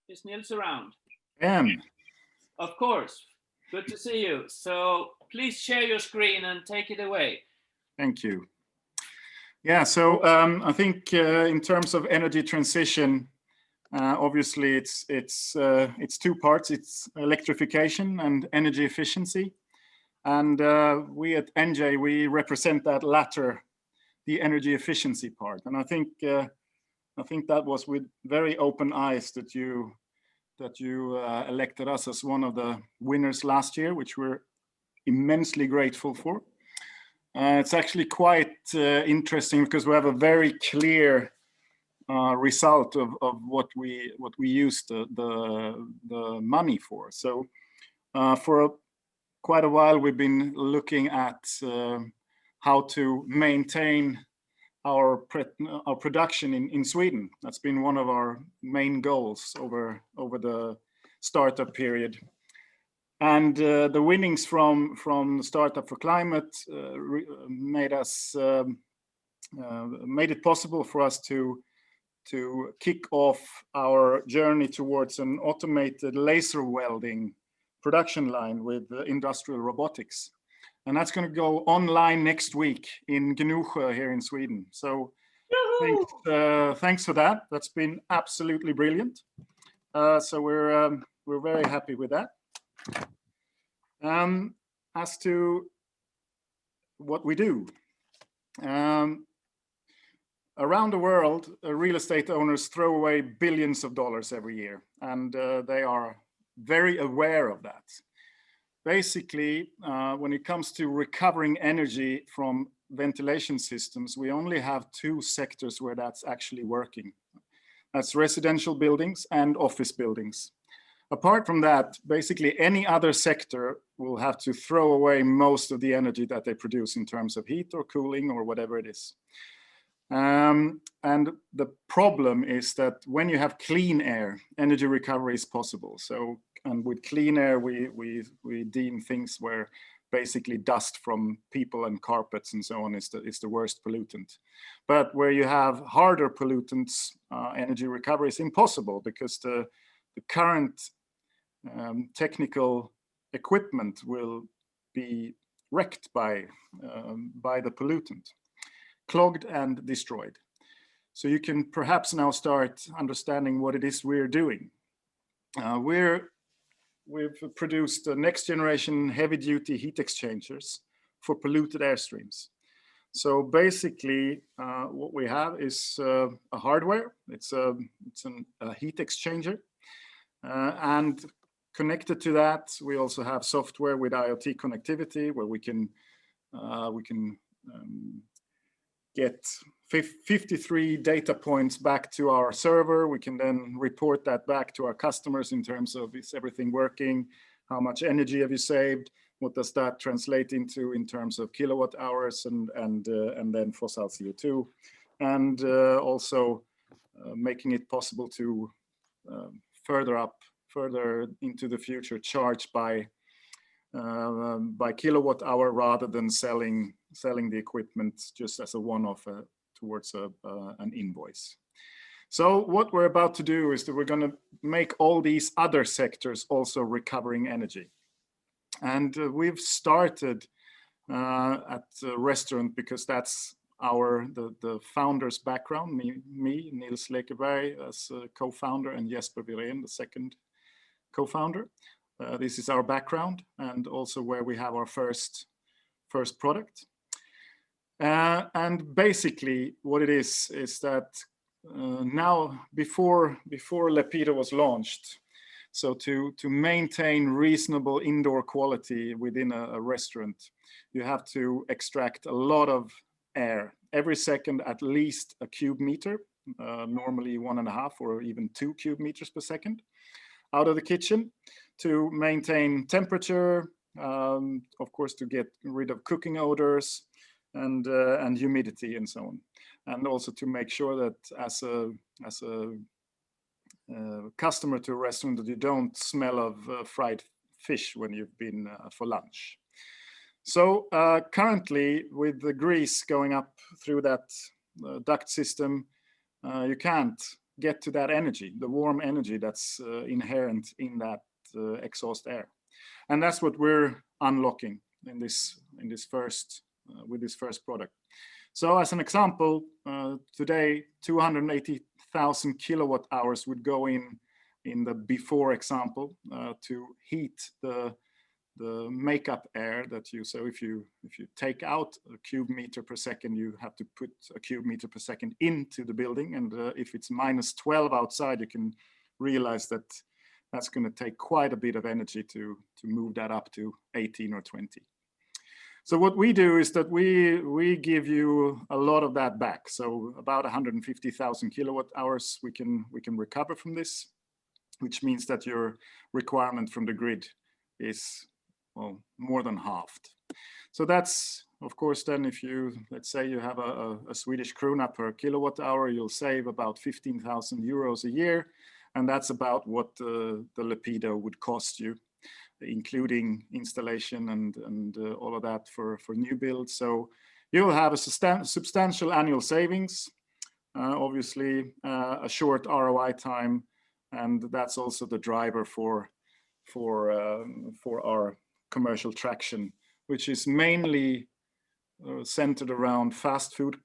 Is Nils around? Of course. Good to see you. So please share your screen and take it away. Thank you. Yeah, so I think in terms of energy transition, obviously it's two parts. It's electrification and energy efficiency. And we at Enjay, we represent that latter, the energy efficiency part. And I think that was with very open eyes that you elected us as one of the winners last year, which we're immensely grateful for. It's actually quite interesting because we have a very clear result of what we used the money for. So for quite a while we've been looking at how to maintain our production in Sweden. That's been one of our main goals over the startup period. And the winnings from Startup for Climate made it possible for us to kick off our journey towards an automated laser welding production line with industrial robotics. And that's going to go online next week in Gnosjö here in Sweden. So thanks for that. That's been absolutely brilliant. So we're very happy with that. As to what we do, around the world, real estate owners throw away billions of dollars every year, and they are very aware of that. Basically, when it comes to recovering energy from ventilation systems, we only have two sectors where that's actually working. That's residential buildings and office buildings. Apart from that, basically any other sector will have to throw away most of the energy that they produce in terms of heat or cooling or whatever it is. And the problem is that when you have clean air, energy recovery is possible. So, and with clean air, we deem things where basically dust from people and carpets and so on is the worst pollutant. But where you have harder pollutants, energy recovery is impossible because the current technical equipment will be wrecked by the pollutant, clogged and destroyed. So you can perhaps now start understanding what it is we're doing. We've produced the next generation heavy-duty heat exchangers for polluted airstreams. So basically, what we have is a hardware. It's a heat exchanger, and connected to that, we also have software with IoT connectivity, where we can get 53 data points back to our server. We can then report that back to our customers in terms of, is everything working? How much energy have you saved? What does that translate into in terms of kilowatt hours and then fossil CO2? And also making it possible to further into the future charge by kilowatt hour rather than selling the equipment just as a one-off towards an invoice. So what we're about to do is that we're going to make all these other sectors also recovering energy. And we've started at the restaurant because that's the founder's background, me, Nils Lekeberg as a co-founder, and Jesper Virén, the second co-founder. This is our background and also where we have our first product. And basically what it is that now before Lepida was launched, so to maintain reasonable indoor quality within a restaurant, you have to extract a lot of air every second, at least a cube meter, normally 1.5 or even 2 cubic meters per second, out of the kitchen to maintain temperature, of course, to get rid of cooking odors and humidity and so on, and also to make sure that as a customer to a restaurant that you don't smell of fried fish when you've been for lunch. So currently, with the grease going up through that duct system, you can't get to that energy, the warm energy that's inherent in that exhaust air. And that's what we're unlocking in this first with this first product. So as an example, today 280,000 kilowatt hours would go in the before example to heat the makeup air that you, so if you take out a cube meter per second, you have to put a cube meter per second into the building. And if it's -12 outside, you can realize that that's going to take quite a bit of energy to move that up to 18 or 20. So what we do is that we give you a lot of that back. So about 150,000 kilowatt hours we can recover from this, which means that your requirement from the grid is, well, more than halved. So that's, of course, then if you, let's say you have a Swedish krona per kilowatt hour, you'll save about 15,000 euros a year. And that's about what the Lepida would cost you, including installation and all of that for new builds. So you'll have a substantial annual savings, obviously a short ROI time, and that's also the driver for our commercial traction, which is mainly centered around fast food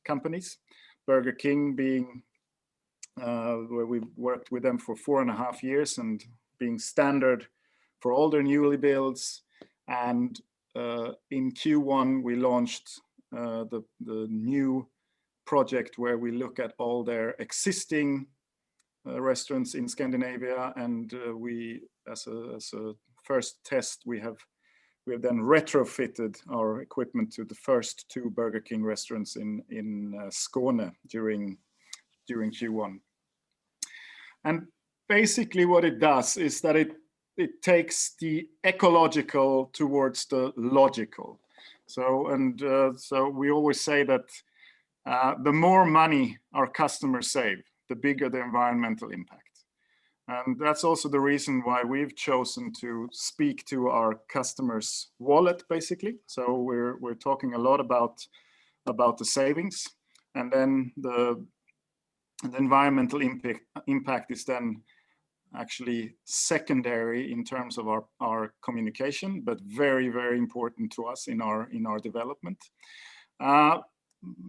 companies. Burger King being where we've worked with them for 4.5 years and being standard for all their newly builds. And in Q1 we launched the new project where we look at all their existing restaurants in Scandinavia, and we, as a first test, we have then retrofitted our equipment to the first 2 Burger King restaurants in Skåne during Q1. And basically what it does is that it takes the ecological towards the logical. So we always say that the more money our customers save, the bigger the environmental impact. And that's also the reason why we've chosen to speak to our customers' wallet, basically. So we're talking a lot about the savings, and then the environmental impact is then actually secondary in terms of our communication, but very, very important to us in our development.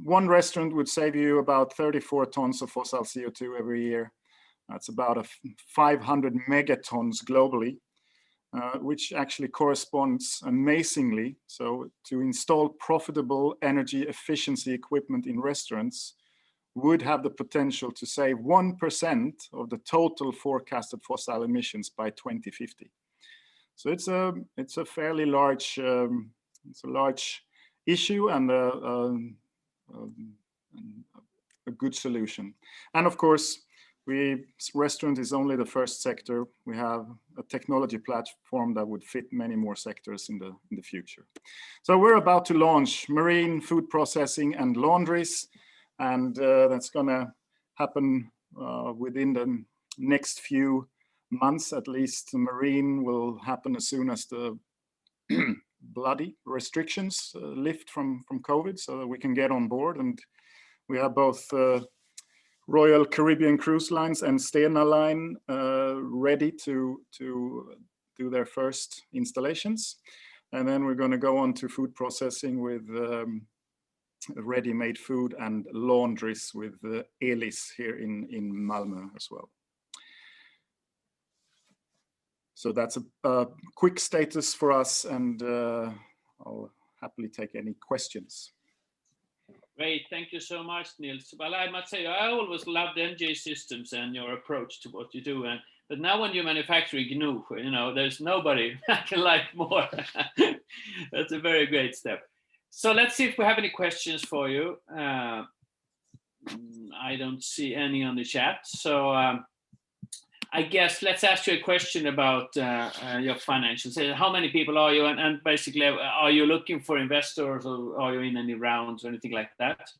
One restaurant would save you about 34 tons of fossil CO2 every year. That's about 500 megatons globally, which actually corresponds amazingly. So to install profitable energy efficiency equipment in restaurants would have the potential to save 1% of the total forecasted fossil emissions by 2050. So it's a fairly large issue and a good solution. And of course, restaurant is only the first sector. We have a technology platform that would fit many more sectors in the future. So we're about to launch marine, food processing, and laundries, and that's going to happen within the next few months. At least marine will happen as soon as the bloody restrictions lift from COVID, so that we can get on board. And we have both Royal Caribbean Cruise Lines and Stena Line ready to do their first installations. And then we're going to go on to food processing with ready-made food and laundries with Elis here in Malmö as well. So that's a quick status for us, and I'll happily take any questions. Great, thank you so much, Nils. Well, I must say, I always loved Enjay systems and your approach to what you do. But now when you manufacture GNU, there's nobody I can like more. That's a very great step. So let's see if we have any questions for you. I don't see any on the chat. So I guess let's ask you a question about your financials. How many people are you? And basically, are you looking for investors, or are you in any rounds or anything like that?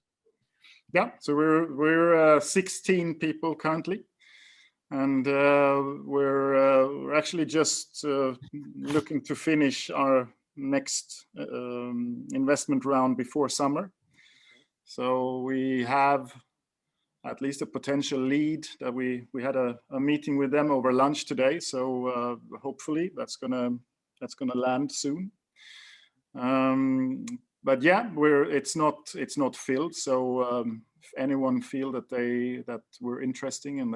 Yeah, so we're 16 people currently. And we're actually just looking to finish our next investment round before summer. So we have at least a potential lead that we had a meeting with them over lunch today. So hopefully that's gonna land soon. But yeah, it's not filled. So if anyone feel that we're interesting and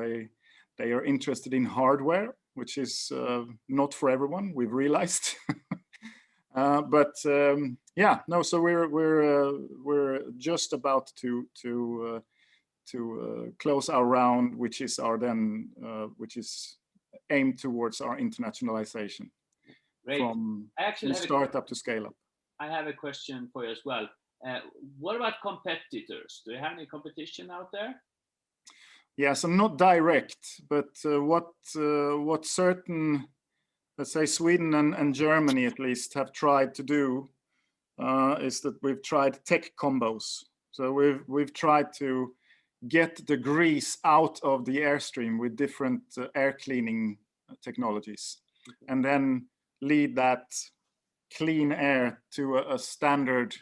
they are interested in hardware, which is not for everyone, we've realized. But yeah, no. So we're just about to close our round, which is aimed towards our internationalization. Great. From startup to scale up. I have a question for you as well. What about competitors? Do you have any competition out there? Yeah, so not direct, but what certain, let's say Sweden and Germany at least, have tried to do is that we've tried tech combos. So we've tried to get the grease out of the airstream with different air cleaning technologies, and then lead that clean air to a standard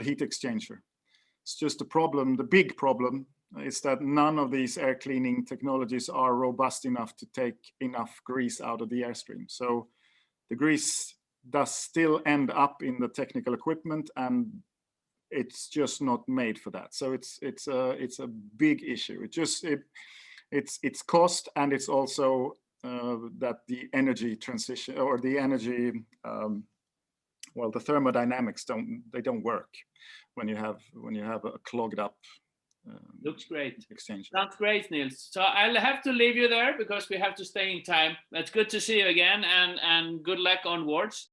heat exchanger. It's just a problem. The big problem is that none of these air cleaning technologies are robust enough to take enough grease out of the airstream. So the grease does still end up in the technical equipment, and it's just not made for that. So it's a big issue. It's cost, and it's also that the energy transition or the energy the thermodynamics don't work when you have a clogged up looks great exchange. Sounds great, Niels. So I'll have to leave you there because we have to stay in time. It's good to see you again, and good luck onwards.